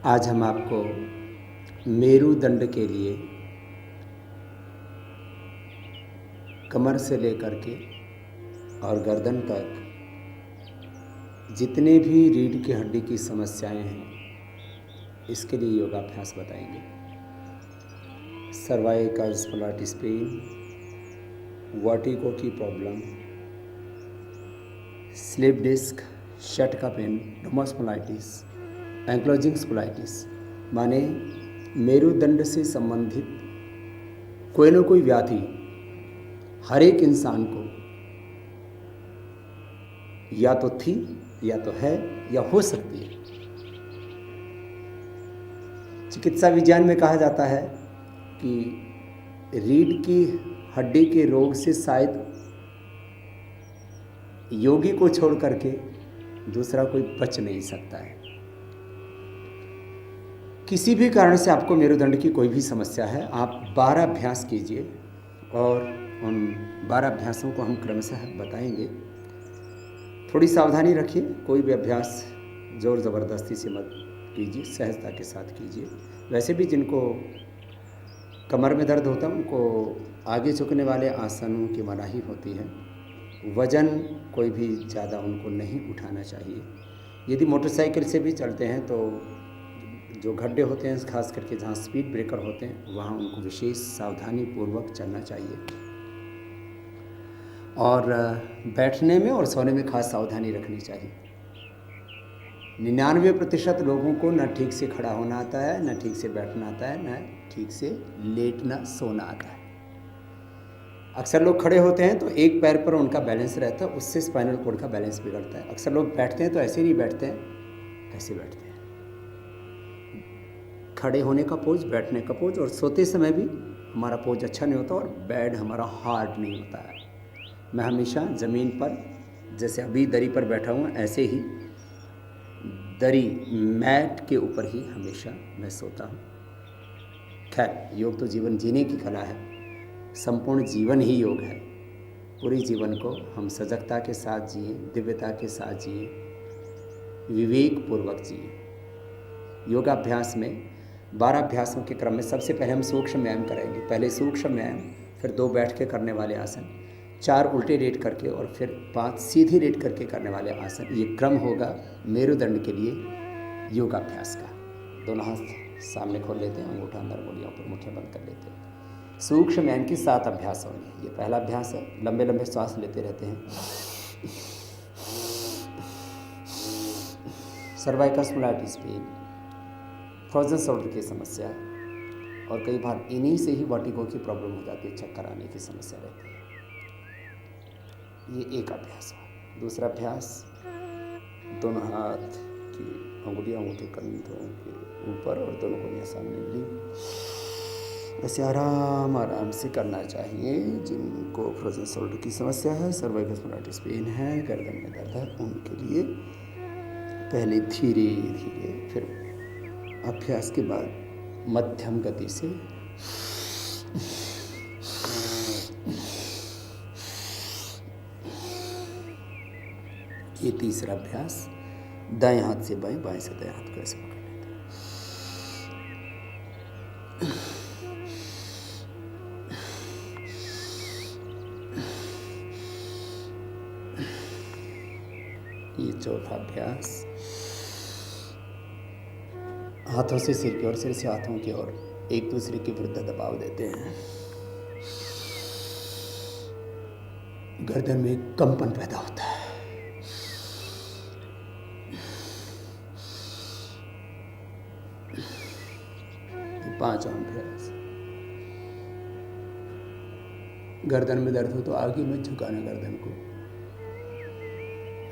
आज हम आपको मेरुदंड के लिए कमर से लेकर के और गर्दन तक जितने भी रीढ़ की हड्डी की समस्याएं हैं, इसके लिए योगाभ्यास बताएंगे। सर्वाइकल स्पॉन्डिलाइटिस पेन, वर्टिगो की प्रॉब्लम, स्लिप डिस्क, शटका पेन, डोमोस्पॉन्डिलाइटिस, एंक्लोजिंग स्पॉन्डिलाइटिस, माने मेरुदंड से संबंधित कोई ना कोई व्याधि हर एक इंसान को या तो थी, या तो है, या हो सकती है। चिकित्सा विज्ञान में कहा जाता है कि रीढ़ की हड्डी के रोग से शायद योगी को छोड़ करके दूसरा कोई बच नहीं सकता है। किसी भी कारण से आपको मेरुदंड की कोई भी समस्या है, आप 12 अभ्यास कीजिए और उन 12 अभ्यासों को हम क्रमशः बताएंगे। थोड़ी सावधानी रखिए, कोई भी अभ्यास जोर ज़बरदस्ती से मत कीजिए, सहजता के साथ कीजिए। वैसे भी जिनको कमर में दर्द होता है उनको आगे झुकने वाले आसनों की मनाही होती है। वज़न कोई भी ज़्यादा उनको नहीं उठाना चाहिए। यदि मोटरसाइकिल से भी चलते हैं तो जो गड्ढे होते हैं, खास करके जहाँ स्पीड ब्रेकर होते हैं, वहाँ उनको विशेष सावधानी पूर्वक चलना चाहिए। और बैठने में और सोने में खास सावधानी रखनी चाहिए। 99% लोगों को न ठीक से खड़ा होना आता है, न ठीक से बैठना आता है, न ठीक से लेटना सोना आता है। अक्सर लोग खड़े होते हैं तो एक पैर पर उनका बैलेंस रहता है, उससे स्पाइनल कॉर्ड का बैलेंस बिगड़ता है। अक्सर लोग बैठते हैं तो ऐसे नहीं बैठते हैं, ऐसे बैठते हैं। खड़े होने का पोज, बैठने का पोज, और सोते समय भी हमारा पोज अच्छा नहीं होता और बेड हमारा हार्ड नहीं होता है। मैं हमेशा ज़मीन पर, जैसे अभी दरी पर बैठा हूँ, ऐसे ही दरी मैट के ऊपर ही हमेशा मैं सोता हूँ। खैर, योग तो जीवन जीने की कला है, संपूर्ण जीवन ही योग है। पूरी जीवन को हम सजगता के साथ जिए, दिव्यता के साथ जिए, विवेक पूर्वक जिए। योगाभ्यास में 12 अभ्यासों के क्रम में सबसे पहले हम सूक्ष्म व्यायाम करेंगे। पहले सूक्ष्म व्यायाम, फिर 2 बैठ के करने वाले आसन, 4 उल्टे लेट करके और फिर 5 सीधे लेट करके करने वाले आसन। ये क्रम होगा मेरुदंड के लिए योगाभ्यास का। दोनों हाथ सामने खोल लेते हैं, अंगूठा अंदर, गोलियों पर, मुट्ठियाँ बंद कर लेते हैं। सूक्ष्म व्यायाम की 7 अभ्यास होंगे। ये पहला अभ्यास है, लंबे लंबे श्वास लेते रहते हैं। Cervical spondylitis pain, frozen shoulder की समस्या, और कई बार इन्हीं से ही वर्टिगो की प्रॉब्लम हो जाती है, चक्कर आने की समस्या रहती है। ये एक अभ्यास है। दूसरा अभ्यास, दोनों हाथ की अंगुलियाँ अंगूठे कंधों के ऊपर और दोनों को सामने मिली, ऐसे आराम आराम से करना चाहिए। जिनको फ्रोजन शोल्डर की समस्या है, सर्वाइकल स्पॉन्डिलाइटिस पेन है, गर्दन में दर्द है, उनके लिए पहले धीरे धीरे, फिर अभ्यास के बाद मध्यम गति से ये तीसरा अभ्यास, दाएं हाथ से बाएं, बाएं से दाएं हाथ को ऐसे पकड़ लेते हैं। ये चौथा अभ्यास, हाथों से सिर की ओर, सिर से हाथों की ओर एक दूसरे के विरुद्ध दबाव देते हैं। गर्दन में कंपन पैदा होता है। ये 5वां अभ्यास, गर्दन में दर्द हो तो आगे मत झुकाना गर्दन को,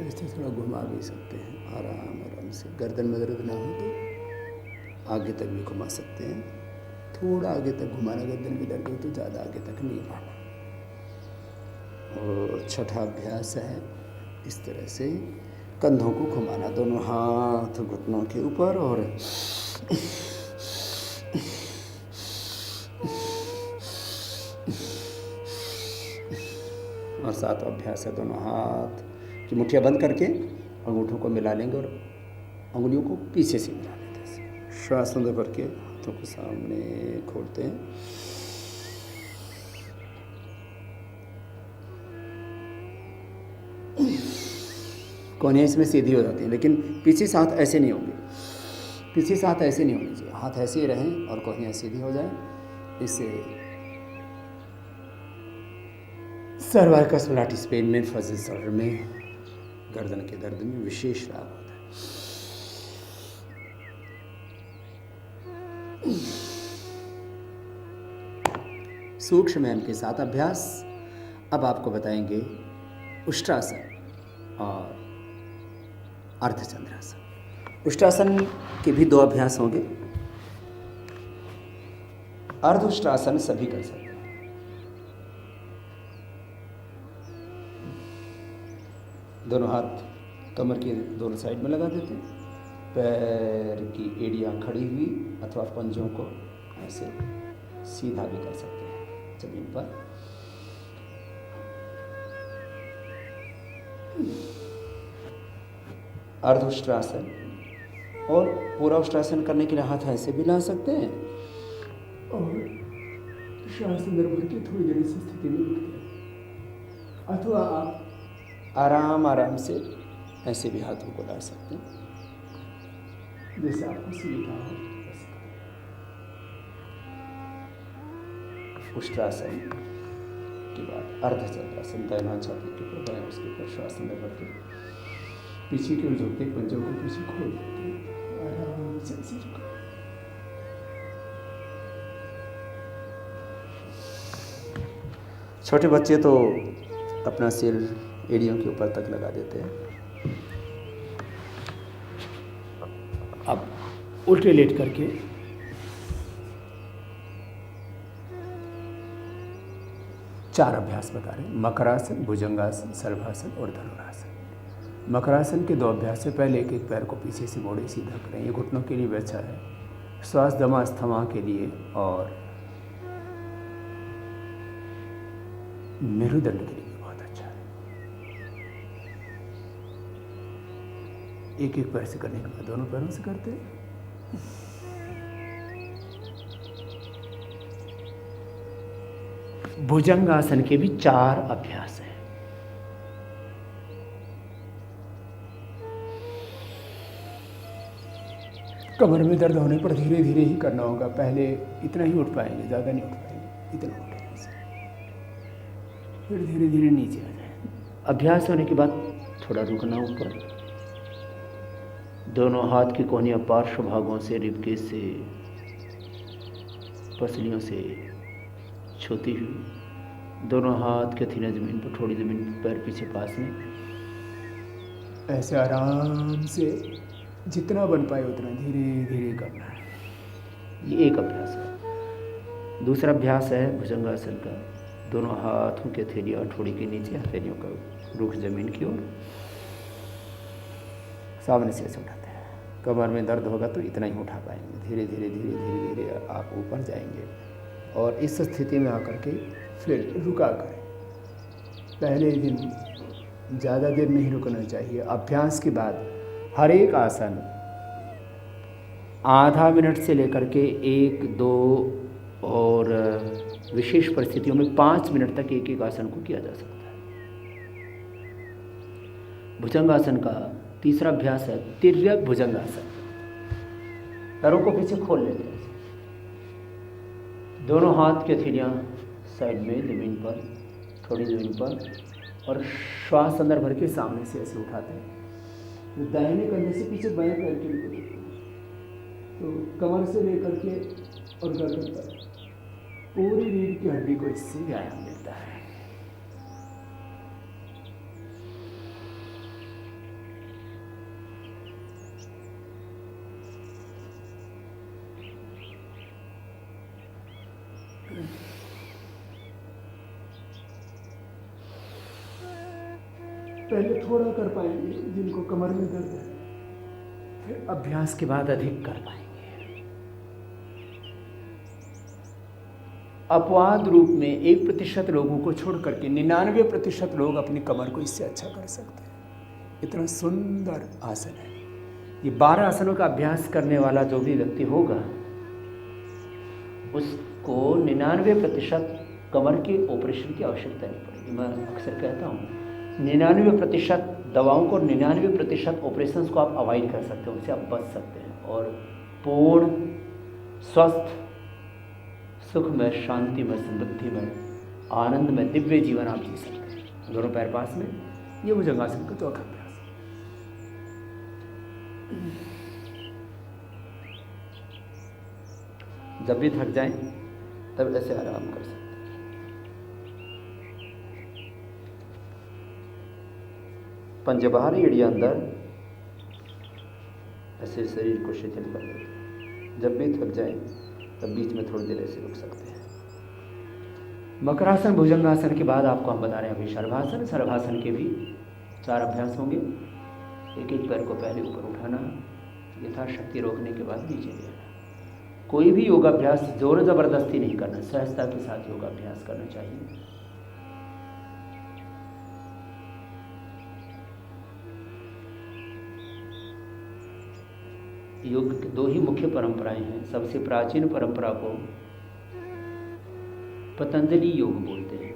ऐसे थोड़ा घुमा भी सकते हैं आराम आराम से। गर्दन में दर्द ना हो तो आगे तक भी घुमा सकते हैं, थोड़ा आगे तक घुमाना। गर्दन में दर्द हो तो ज़्यादा आगे तक नहीं घुमाना। और छठा अभ्यास है, इस तरह से कंधों को घुमाना, दोनों हाथ घुटनों के ऊपर, और सातवां अभ्यास है, दोनों हाथ मुट्ठियाँ बंद करके अंगूठों को मिला लेंगे और अंगुलियों को पीछे से मिला लेते हैं। श्वास अंदर भर के हाथों को सामने खोलते हैं। कोहनियाँ इसमें सीधी हो जाती हैं, लेकिन पीछे से हाथ ऐसे नहीं होंगे, पीछे से हाथ ऐसे नहीं होने चाहिए, हाथ ऐसे ही रहें और कोहनियाँ सीधी हो जाएं। इससे सर्वाइकल स्पॉन्डिलाइटिस पेन में, फजिल शोल्डर में, गर्दन के दर्द में विशेष लाभ होता है। सूक्ष्म व्यायाम के साथ अभ्यास। अब आपको बताएंगे उष्ट्रासन और अर्धचंद्रासन। उष्ट्रासन के भी 2 अभ्यास होंगे। अर्ध उष्ट्रासन सभी कर सकते हैं। दोनों हाथ कमर के दोनों साइड में लगा देते हैं, पैर की एड़ियाँ खड़ी हुई अथवा पंजों को ऐसे सीधा भी कर सकते हैं जमीन पर। अर्ध उष्ट्रासन। और पूरा उष्ट्रासन करने के लिए हाथ ऐसे भी ला सकते हैं और श्वास अंदर भर के थोड़ी देर इस स्थिति में रुकते हैं, अथवा आप आराम से ऐसे भी हाथों को ला सकते हैं, जैसे आपको सुविधा हो। उष्ट्रासन के बाद अर्धचंद्रासन, दाहिना छाती के ऊपर बाएं उसके ऊपर श्वास अंदर भर के पीछे की ओर झुकते, पंजों को पीछे खोल देते हैं, आराम से ऐसे झुका। छोटे बच्चे तो अपना सिर एड़ियों के ऊपर तक लगा देते हैं। अब उल्टे लेट करके चार अभ्यास बता रहे हैं। मकरासन, भुजंगासन, सर्वासन और धनुरासन। मकरासन के 2 अभ्यास से पहले एक पैर को पीछे से मोड़े, सीधा करें। ये घुटनों के लिए भी अच्छा है, श्वास दमा स्थमा के लिए और मेरुदंड के लिए भी बहुत अच्छा है। एक पैर से करने के बाद दोनों पैरों से करते हैं। भुजंगासन के भी 4 अभ्यास हैं। कमर में दर्द होने पर धीरे धीरे ही करना होगा। पहले इतना ही उठ पाएंगे, ज़्यादा नहीं उठ पाएंगे, इतना उठेंगे, फिर धीरे धीरे नीचे आ जाए। अभ्यास होने के बाद थोड़ा रुकना ऊपर। दोनों हाथ की कोहनियाँ पार्श्व भागों से, रिबकेज से, पसलियों से छूती हुई। दोनों हाथ के हथेलियाँ ज़मीन पर, थोड़ी ज़मीन पर, पैर पीछे पास में। ऐसे आराम से जितना बन पाए उतना धीरे धीरे करना है। ये एक अभ्यास है। दूसरा अभ्यास है भुजंगासन का। दोनों हाथों के हथेलियाँ ठोड़ी के नीचे, हथेलियों का रुख जमीन की ओर, सामने से ऐसे उठाते हैं। कमर में दर्द होगा तो इतना ही उठा पाएंगे। धीरे धीरे धीरे धीरे धीरे आप ऊपर जाएंगे और इस स्थिति में आकर के फिर रुका करें। पहले दिन ज़्यादा देर नहीं रुकना चाहिए। अभ्यास के बाद हर एक आसन आधा मिनट से लेकर के 1, 2 और विशेष परिस्थितियों में 5 मिनट तक एक आसन को किया जा सकता है। भुजंगासन का तीसरा अभ्यास है तिर्यक भुजंगासन। पैरों को पीछे खोल लेते हैं। दोनों हाथ की हथेलियाँ साइड में ज़मीन पर, थोड़ी ज़मीन पर, और श्वास अंदर भर के सामने से ऐसे उठाते हैं। दाहिने कंधे से पीछे बाएं पैर के ऊपर, तो कमर से लेकर के और गर्दन तक पूरी रीढ़ की हड्डी को इससे व्यायाम मिलता है। पहले थोड़ा कर पाएंगे जिनको कमर में दर्द है, फिर अभ्यास के बाद अधिक कर पाएंगे। अपवाद रूप में 1% लोगों को छोड़ करके 99% लोग अपनी कमर को इससे अच्छा कर सकते हैं। इतना सुंदर आसन है। ये 12 आसनों का अभ्यास करने वाला जो भी व्यक्ति होगा उसको 99% कमर के ऑपरेशन की आवश्यकता नहीं पड़ेगी। मैं अक्सर कहता हूँ 99% दवाओं को, 99% ऑपरेशंस को आप अवॉइड कर सकते हो, उससे आप बच सकते हैं और पूर्ण स्वस्थ सुखमय, शांतिमय, समृद्धिमय, आनंदमय, दिव्य जीवन आप जी सकते हैं। दोनों पैर पास में, ये भुजंगासन का चौथा अभ्यास। जब भी थक जाएं तब ऐसे आराम कर सकते हैं। पंजे बाहर, एड़ियां अंदर, ऐसे शरीर को शिथिल कर देते हैं। जब भी थक जाएं तब बीच में थोड़ी देर ऐसे रुक सकते हैं। मकरासन, भुजंगासन के बाद आपको हम बता रहे हैं अभी सर्वासन। सर्वासन के भी 4 अभ्यास होंगे। एक एक पैर को पहले ऊपर उठाना, यथाशक्ति रोकने के बाद नीचे ले आना। कोई भी योगाभ्यास जोर जबरदस्ती नहीं करना, सहजता के साथ योगाभ्यास करना चाहिए। योग की 2 ही मुख्य परंपराएं हैं। सबसे प्राचीन परंपरा को पतंजलि योग बोलते हैं।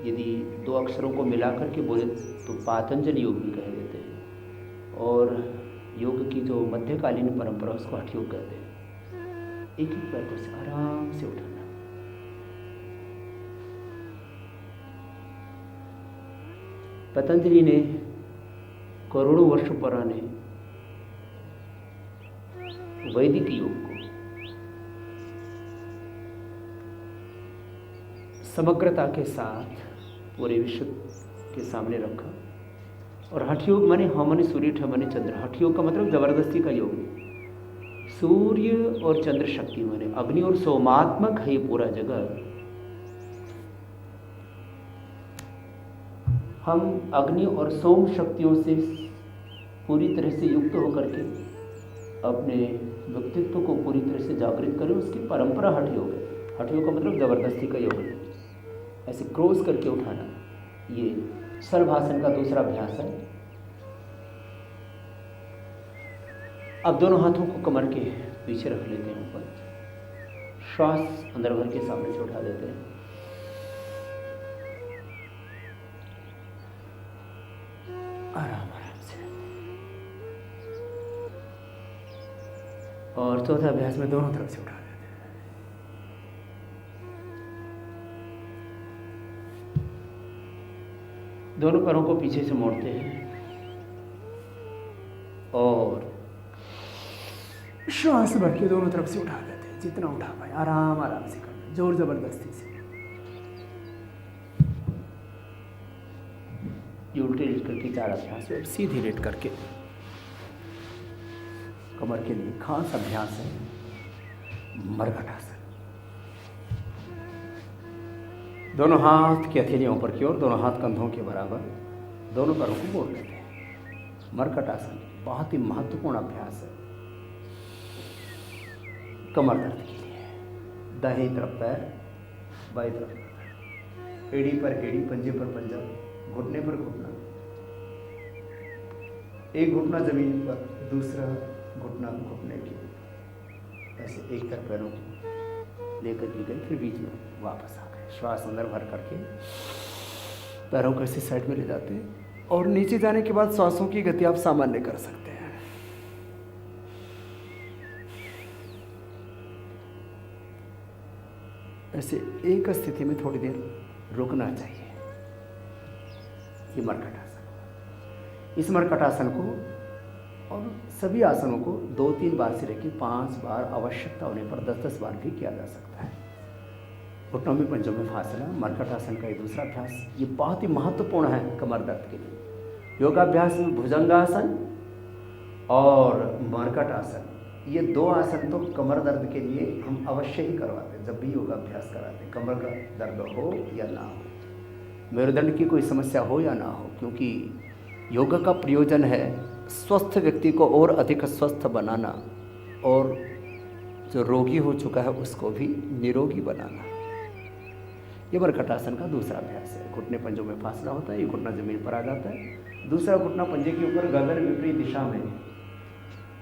यदि 2 अक्षरों को मिलाकर के बोले तो पातंजलि योग भी कह देते हैं। और योग की जो मध्यकालीन परंपरा उसको हठ योग कहते हैं। एक एक पैर को आराम से उठाना। पतंजलि ने करोड़ों वर्ष पुराने वैदिक योग को समग्रता के साथ पूरे विश्व के सामने रखा। और हठ योग माने हमने सूर्य ठमने चंद्र। हठ योग का मतलब जबरदस्ती का योग नहीं। सूर्य और चंद्र शक्ति माने अग्नि और सोमात्मक है ये पूरा जगत। हम अग्नि और सोम शक्तियों से पूरी तरह से युक्त होकर के अपने व्यक्तित्व को पूरी तरह से जागृत करें, उसकी परंपरा हठ योग है। हठ योग का मतलब जबरदस्ती का योग है। ऐसे क्रॉस करके उठाना, ये सर्वासन का दूसरा अभ्यास है। अब दोनों हाथों को कमर के पीछे रख लेते हैं ऊपर, श्वास अंदर भर के सामने से उठा देते हैं। आराम आराम से। और चौथा अभ्यास में दोनों तरफ से उठा देते हैं। दोनों पैरों को पीछे से मोड़ते हैं और श्वास भर के दोनों तरफ से उठा देते हैं। जितना उठा पाए आराम आराम से करना, जोर जबरदस्ती से। ये उल्टे लेट करके 4 अभ्यास है। सीधे लेट करके कमर के लिए खास अभ्यास है मर्कटासन। दोनों हाथ की हथेलियां ऊपर की ओर, दोनों हाथ कंधों के बराबर, दोनों पैरों को मोड़ लेते हैं। मर्कटासन बहुत ही महत्वपूर्ण अभ्यास है कमर दर्द के लिए। दाहिनी तरफ पैर, बाईं तरफ पैर, एड़ी पर एड़ी, पंजे पर पंजा, घुटने पर घुटना। एक घुटना जमीन पर, दूसरा घुटना घुटने की, ऐसे एक तरफ पैरों को लेकर के गए, फिर बीच में वापस आ गए। श्वास अंदर भर करके पैरों को ऐसे साइड में ले जाते हैं और नीचे जाने के बाद श्वासों की गति आप सामान्य कर सकते हैं। ऐसे एक स्थिति में थोड़ी देर रुकना चाहिए। ये मर्कटासन। इस मर्कटासन को और सभी आसनों को 2-3 बार से लेकर 5 बार, आवश्यकता होने पर 10-10 बार भी किया जा सकता है। घुटनों में, पंजों में फासला, मर्कटासन का ये दूसरा अभ्यास। ये बहुत ही महत्वपूर्ण है कमर दर्द के लिए। योगाभ्यास में भुजंगासन और मर्कटासन, ये 2 आसन तो कमर दर्द के लिए हम अवश्य ही करवाते हैं। जब भी योगाभ्यास कराते हैं, कमर का दर्द हो या ना हो, मेरुदंड की कोई समस्या हो या ना हो, क्योंकि योगा का प्रयोजन है स्वस्थ व्यक्ति को और अधिक स्वस्थ बनाना और जो रोगी हो चुका है उसको भी निरोगी बनाना। ये मर्कटासन का दूसरा अभ्यास है। घुटने पंजों में फासला होता है, ये घुटना जमीन पर आ जाता है, दूसरा घुटना पंजे के ऊपर गर्दन विपरीत दिशा में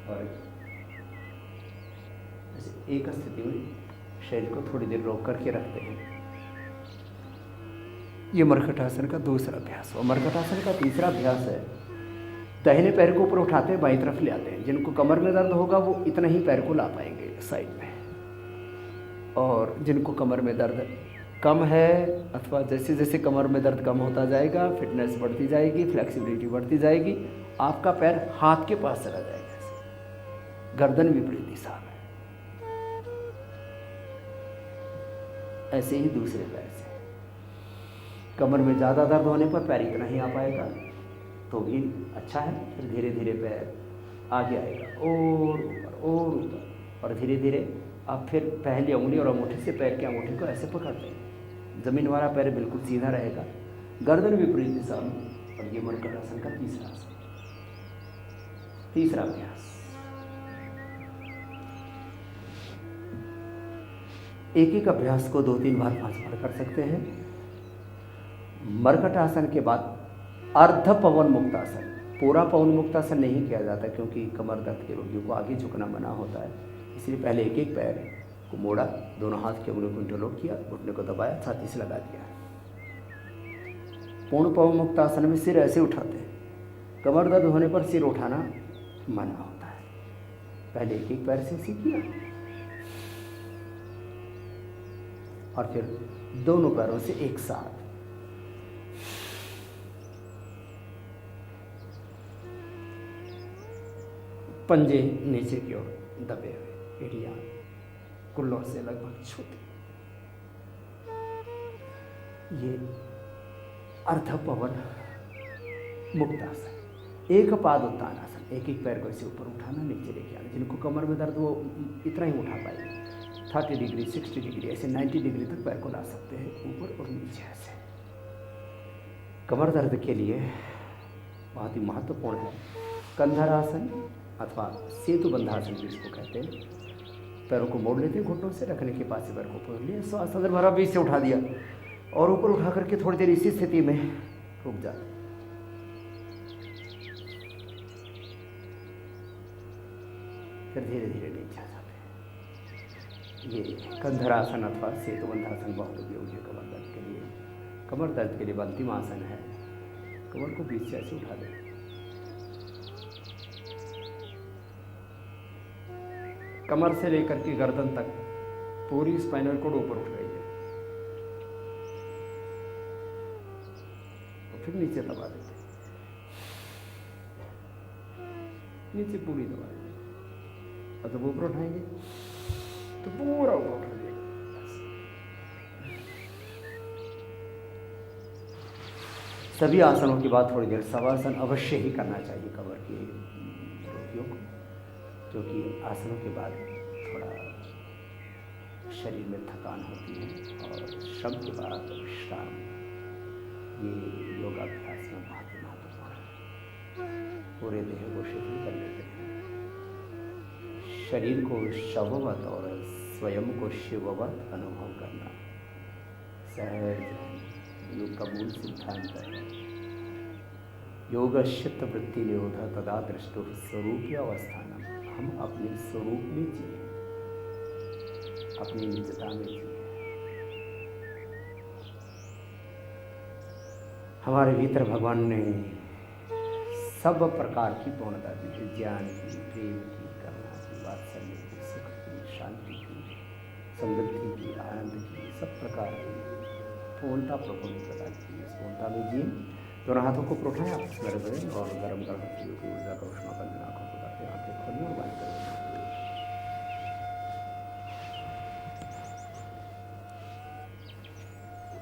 और एक स्थिति में शरीर को थोड़ी देर रोक करके रखते हैं। ये मर्कटासन का दूसरा अभ्यास हुआ। मर्कटासन का तीसरा अभ्यास है, दाहिने पैर को ऊपर उठाते हैं, बाईं तरफ ले आते हैं। जिनको कमर में दर्द होगा वो इतना ही पैर को ला पाएंगे साइड में, और जिनको कमर में दर्द कम है अथवा जैसे जैसे कमर में दर्द कम होता जाएगा, फिटनेस बढ़ती जाएगी, फ्लेक्सिबिलिटी बढ़ती जाएगी, आपका पैर हाथ के पास चला जाएगा, ऐसे गर्दन विपरीत दिशा में। ऐसे ही दूसरे पैर से कमर में ज़्यादा दर्द होने पर पैर इतना ही आ पाएगा तो भी अच्छा है। फिर धीरे धीरे पैर आगे आएगा और ऊपर, और धीरे धीरे आप फिर पहली उंगली और अंगूठे से पैर के अंगूठे को ऐसे पकड़ते हैं। ज़मीन वाला पैर बिल्कुल सीधा रहेगा, गर्दन विपरीत दिशा में। और ये मर्कटासन का तीसरा आसन, तीसरा अभ्यास। एक एक अभ्यास को 2-3 बार 5 बार कर सकते हैं। मर्कटासन के बाद अर्ध पवन मुक्तासन। पूरा पवन मुक्तासन नहीं किया जाता क्योंकि कमर दर्द के रोगियों को आगे झुकना मना होता है, इसलिए पहले एक एक पैर को मोड़ा, दोनों हाथ के उंगलियों को इंटरलॉक किया, घुटने को दबाया, छाती से लगा दिया। पूर्ण पवन मुक्तासन में सिर ऐसे उठाते हैं। कमर दर्द होने पर सिर उठाना मना होता है। पहले एक एक पैर से सीखिए और फिर दोनों पैरों से एक साथ। पंजे नीचे की ओर दबे हुए, एड़ियां कुल्लों से लगभग छूती। ये अर्ध पवन मुक्तासन। एक पाद उत्तान आसन। एक एक पैर को ऐसे ऊपर उठाना, नीचे लेके आना। जिनको कमर में दर्द वो इतना ही उठा पाएंगे, 30 डिग्री 60 डिग्री ऐसे 90 डिग्री तक पैर को ला सकते हैं, ऊपर और नीचे ऐसे। कमर दर्द के लिए बहुत ही महत्वपूर्ण है कंधरासन अथवा सेतु बंधासन जिसको कहते हैं। पैरों को मोड़ लेते हैं, घुटनों से रखने के पास पैर को पकड़ लिया, श्वास अंदर भरा, बीच से उठा दिया और ऊपर उठा करके थोड़ी देर इसी स्थिति में रुक जाते। फिर धीरे धीरे नीचे आ जाते हैं। ये कंधरासन अथवा सेतु बंधासन बहुत उपयोगी है कमर दर्द के लिए। कमर दर्द के लिए अंतिम आसन है, कमर को बीच से ऐसे उठा दें, कमर से लेकर के गर्दन तक पूरी स्पाइनल कोड ऊपर उठ गई है, और फिर नीचे दबा देते, नीचे पूरी दबा देते, और जब ऊपर उठाएंगे तो पूरा ऊपर उठा देगा। सभी आसनों के बाद थोड़ी देर शवासन अवश्य ही करना चाहिए कमर के रोगियों को, क्योंकि आसनों के बाद थोड़ा शरीर में थकान होती है और श्रम के बाद विश्राम ये योगाभ्यास में बहुत ही महत्वपूर्ण है। पूरे देह को शिथिल कर लेते हैं, शरीर को शववत और स्वयं को शिववत अनुभव करना सहज योग का मूल सिद्धांत है। योग चित्त वृत्ति निरोध तदा दृष्टु स्वरूप अवस्थान। हम अपने स्वरूप में जिए, अपनी निजता में जिए। हमारे भीतर भगवान ने सब प्रकार की पूर्णता दी है, ज्ञान की, प्रेम की, करुणा की, वात्सल्य की, सुख की, शांति की, समृद्धि की, आनंद की, सब प्रकार की पूर्णता प्रभु ने प्रदान की। इस पूर्णता में जिए। दोनों हाथों को उठाएं, आप स्मरण करें और गर्म गर्म की ऊर्जा का उष्मा बंधन आंखों को करते हैं, आंखें खोलिए और बंद करें।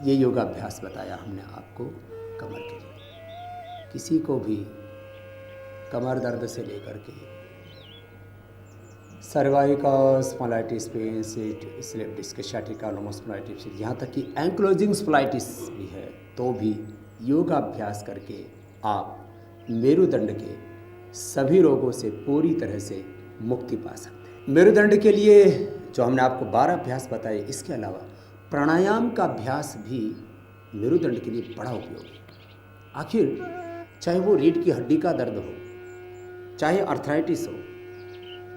ये योगाभ्यास बताया हमने आपको कमर के लिए। किसी को भी कमर दर्द से लेकर के cervical spondylitis pain, slip disc, सciatica, लोमोस्पॉन्डिलाइटिस, यहाँ तक कि एंक्लोजिंग स्पॉन्डिलाइटिस भी है, तो भी योगाभ्यास करके आप मेरुदंड के सभी रोगों से पूरी तरह से मुक्ति पा सकते हैं। मेरुदंड के लिए जो हमने आपको 12 अभ्यास बताए, इसके अलावा प्राणायाम का अभ्यास भी मेरुदंड के लिए बड़ा उपयोगी है। आखिर चाहे वो रीढ़ की हड्डी का दर्द हो, चाहे अर्थराइटिस हो,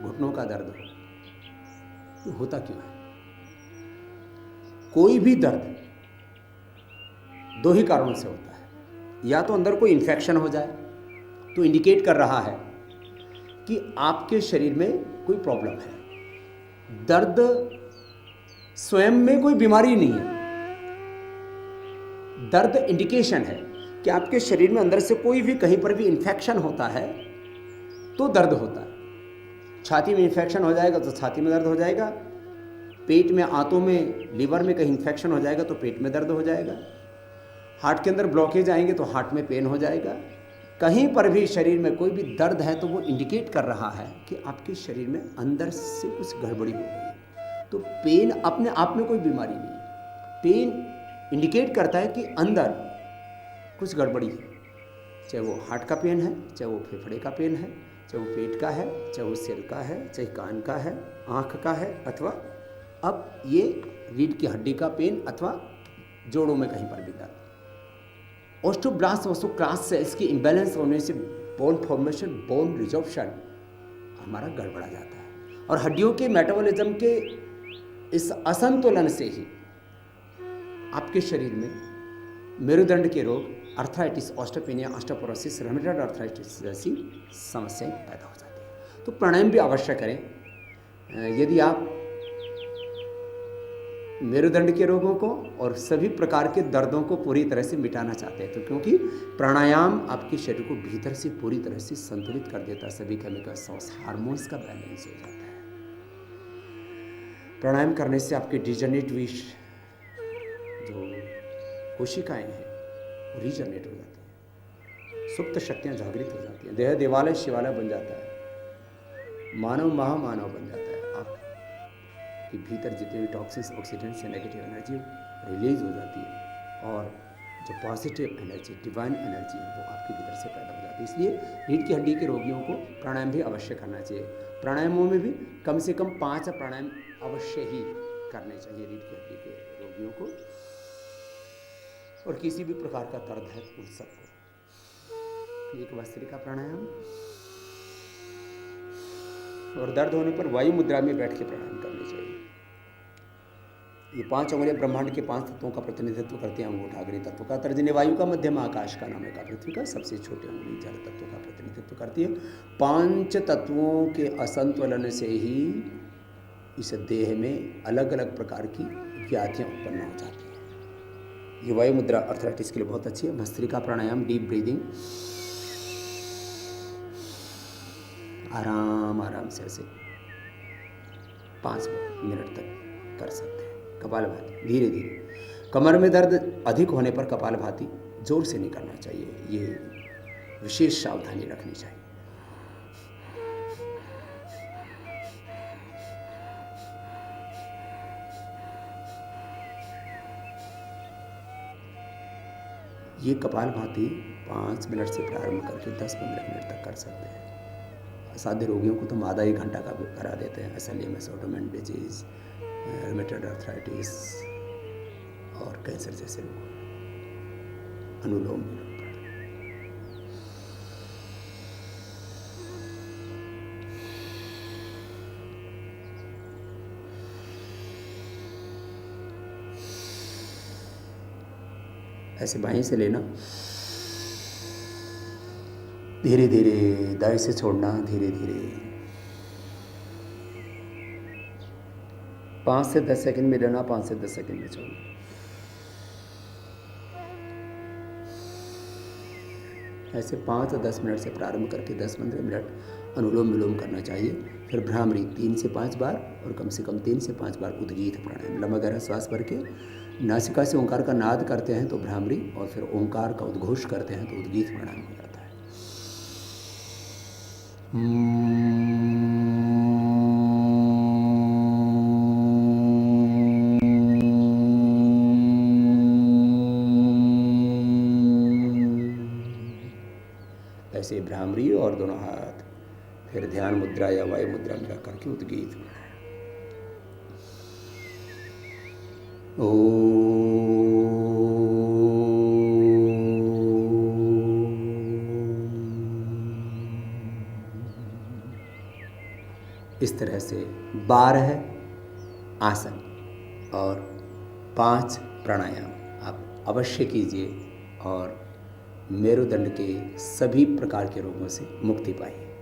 घुटनों का दर्द हो, ये होता क्यों है? कोई भी दर्द दो ही कारणों से होता है। या तो अंदर कोई इन्फेक्शन हो जाए तो इंडिकेट कर रहा है कि आपके शरीर में कोई प्रॉब्लम है। दर्द स्वयं में कोई बीमारी नहीं है, दर्द इंडिकेशन है कि आपके शरीर में अंदर से कोई भी कहीं पर भी इन्फेक्शन होता है तो दर्द होता है। छाती में इन्फेक्शन हो जाएगा तो छाती में दर्द हो जाएगा, पेट में, आंतों में, लीवर में कहीं इन्फेक्शन हो जाएगा तो पेट में दर्द हो जाएगा, हार्ट के अंदर ब्लॉकेज आएंगे तो हार्ट में पेन हो जाएगा। कहीं पर भी शरीर में कोई भी दर्द है तो वो इंडिकेट कर रहा है कि आपके शरीर में अंदर से कुछ गड़बड़ी हो गई है। तो पेन अपने आप में कोई बीमारी नहीं है, पेन इंडिकेट करता है कि अंदर कुछ गड़बड़ी है। चाहे वो हार्ट का पेन है, चाहे वो फेफड़े का पेन है, चाहे वो पेट का है, चाहे वो सिर का है, चाहे कान का है, आँख का है, अथवा अब ये रीढ़ की हड्डी का पेन अथवा जोड़ों में कहीं पर भी दर्द। ऑस्टियोब्लास्ट ऑस्टियोक्लास्ट सेल्स की इम्बैलेंस होने से बोन फॉर्मेशन, बोन रिजॉर्प्शन हमारा गड़बड़ा जाता है। और हड्डियों के मेटाबॉलिज्म के इस असंतुलन से ही आपके शरीर में मेरुदंड के रोग, arthritis, osteopenia, osteoporosis, rheumatoid arthritis जैसी समस्याएं पैदा हो जाती हैं। तो प्राणायाम भी अवश्य करें। यदि आप मेरुदंड के रोगों को और सभी प्रकार के दर्दों को पूरी तरह से मिटाना चाहते हैं तो क्योंकि प्राणायाम आपके शरीर को भीतर से पूरी तरह से संतुलित कर देता है, सभी केमिकल्स और हार्मोन्स का बैलेंस हो जाता है। प्राणायाम करने से आपके डिजनरेट विश जो कोशिकाएं हैं वो रीजनरेट हो जाती हैं, सुप्त शक्तियां जागृत हो जाती हैं, देह देवालय शिवालय बन जाता है, मानव महामानव बन जाता है। कि भीतर जितने भी टॉक्सिन्स, ऑक्सीडेंट्स से नेगेटिव एनर्जी रिलीज हो जाती है और जो पॉजिटिव एनर्जी, डिवाइन एनर्जी है वो आपके भीतर से पैदा हो जाती है। इसलिए रीढ़ की हड्डी के रोगियों को प्राणायाम भी अवश्य करना चाहिए। प्राणायामों में भी कम से कम 5 प्राणायाम अवश्य ही करने चाहिए रीढ़ की हड्डी के रोगियों को। और किसी भी प्रकार का दर्द है उन सबको एक भस्त्रिका प्राणायाम, और दर्द होने पर वायु मुद्रा में बैठ के प्राणायाम करने चाहिए। ये 5 अंगुलियां ब्रह्मांड के 5 तत्वों का प्रतिनिधित्व करते हैं। अंगूठा अग्नि तत्व का, तर्जनी वायु का, मध्यम आकाश का, नाम का, पृथ्वी का, सबसे छोटे अंगुली जल तत्व का प्रतिनिधित्व करती है। 5 तत्वों के असंतुलन से ही इस देह में अलग अलग प्रकार की व्याधियां उत्पन्न हो जाती हैं। ये वायु मुद्रा अर्थराइटिस के लिए बहुत अच्छी है। भस्त्रिका प्राणायाम, डीप ब्रीदिंग, आराम आराम से ऐसे 5 मिनट तक कर सकते हैं। कपालभाति धीरे धीरे। कमर में दर्द अधिक होने पर कपालभाति जोर से नहीं करना चाहिए, ये विशेष सावधानी रखनी चाहिए। ये कपालभाति 5 मिनट से प्रारंभ करके 10-15 मिनट तक कर सकते हैं। असाध्य रोगियों को तो हम आधा 1 घंटा का करा देते हैं। एसएलईएमएस, ऑटोइम्यून डिजीज, रूमेटॉइड अर्थराइटिस और कैंसर जैसे रोग, अनुलोम विलोम। ऐसे बाएं से लेना, धीरे धीरे, दाएं से छोड़ना, धीरे धीरे। 5 से 10 सेकंड में लेना, 5 से 10 सेकंड में छोड़ना। ऐसे 5 से 10 मिनट से प्रारंभ करके 10-15 मिनट अनुलोम विलोम करना चाहिए। फिर भ्रामरी 3 से 5 बार और कम से कम 3 से 5 बार उद्गीत प्राणायाम। लंबा गहरा श्वास भर के नासिका से ओंकार का नाद करते हैं तो भ्रामरी, और फिर ओंकार का उद्घोष करते हैं तो उद्गीत प्राणायाम हो जाता है। ऐसे भ्रामरी और दोनों हाथ, फिर ध्यान मुद्रा या वायु मुद्रा में रख करके उद्गीत। इस तरह से 12 आसन और 5 प्राणायाम आप अवश्य कीजिए और मेरुदंड के सभी प्रकार के रोगों से मुक्ति पाइए।